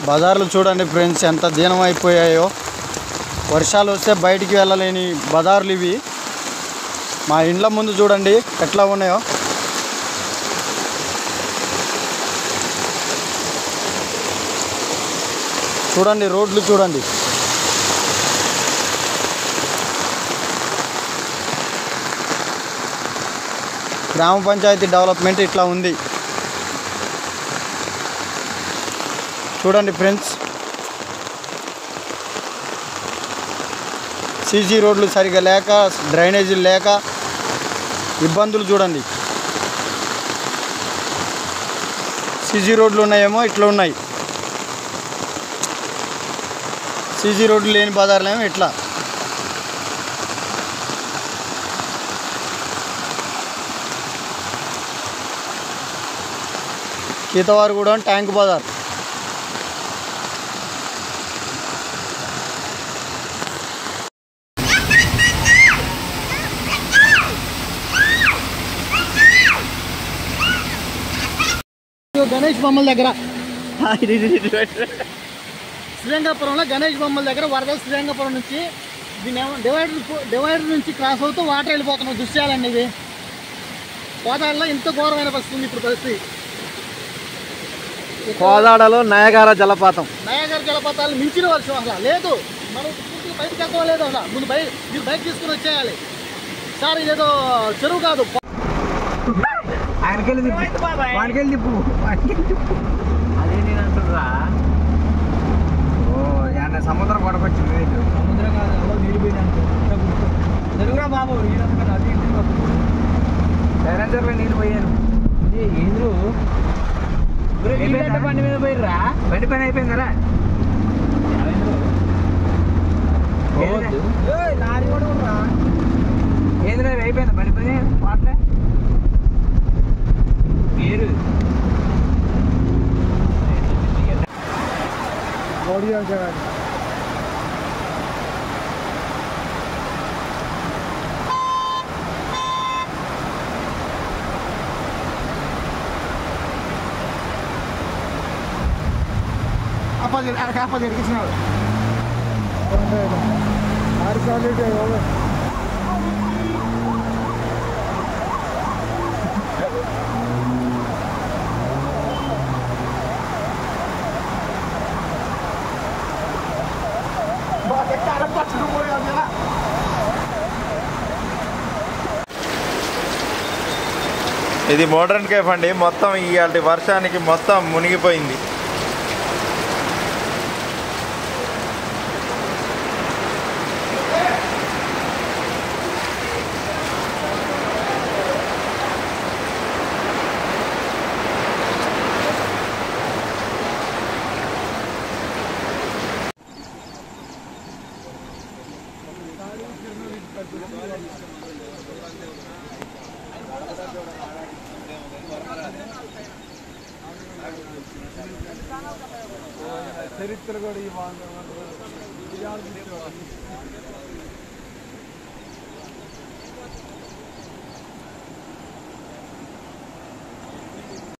బజార్లు చూడండి ఫ్రెండ్స్ ఎంత దీనమైపోయాయో. వర్షాలు వస్తే బయటికి వెళ్ళలేని బజార్లు ఇవి. మా ఇండ్ల ముందు చూడండి ఎట్లా ఉన్నాయో. చూడండి రోడ్లు చూడండి. గ్రామ పంచాయతీ డెవలప్మెంట్ ఇట్లా ఉంది చూడండి ఫ్రెండ్స్. సీసీ రోడ్లు సరిగా లేక, డ్రైనేజీలు లేక ఇబ్బందులు చూడండి. సీసీ రోడ్లు ఉన్నాయేమో ఇట్లా ఉన్నాయి, సీసీ రోడ్లు లేని బజార్లేమో ఇట్లా. కీతవారు కూడా ట్యాంక్ బజార్. గణేష్ బొమ్మల దగ్గర, శ్రీరంగపురంలో గణేష్ బొమ్మల దగ్గర వరద శ్రీరంగపురం నుంచి దీని డివైడర్ నుంచి క్రాస్ అవుతూ వాటర్ వెళ్ళిపోతున్న దృశ్యాలండి ఇవి. కోదాడలో ఇంత ఘోరమైన పరిస్థితి ఉంది ఇప్పుడు. పరిస్థితి కోదాడలో నయాగారా జలపాతం, నయాగారా జలపాతాలు మించిన వర్షం అసలు లేదు. మనం పూర్తిగా బయటకు వెళ్తాం లేదు అసలు. ముందు మీరు బైక్ తీసుకుని వచ్చేయాలి సార్. ఇదేదో చెరువు కాదు. ఆయనకెళ్ళి తిప్పు అదే నేను అంటున్నా. ఓ ఆయన సముద్రం గొడవచ్చింది. సముద్రం కాదు, అలా నీళ్ళిపోయింది. జరుగురా బాబు, సైలెంసర్లో నీళ్ళు పోయాను. ఏంద్రు బండి మీద పోయిర్రా? బండి పని అయిపోయిందరా? లారీ కూడా ఉండరా? ఏంద్రా అయిపోయిందా బండి పని? పాటలే పేరు apa jadi kesini? Hari kali dia apa? Bagai cara pas dulu ya dia. ఇది మోడర్న్ కేఫ్ అండి. మొత్తం ఇవాళ వర్షానికి మొత్తం మునిగిపోయింది. చరిత్ర కూడా ఈ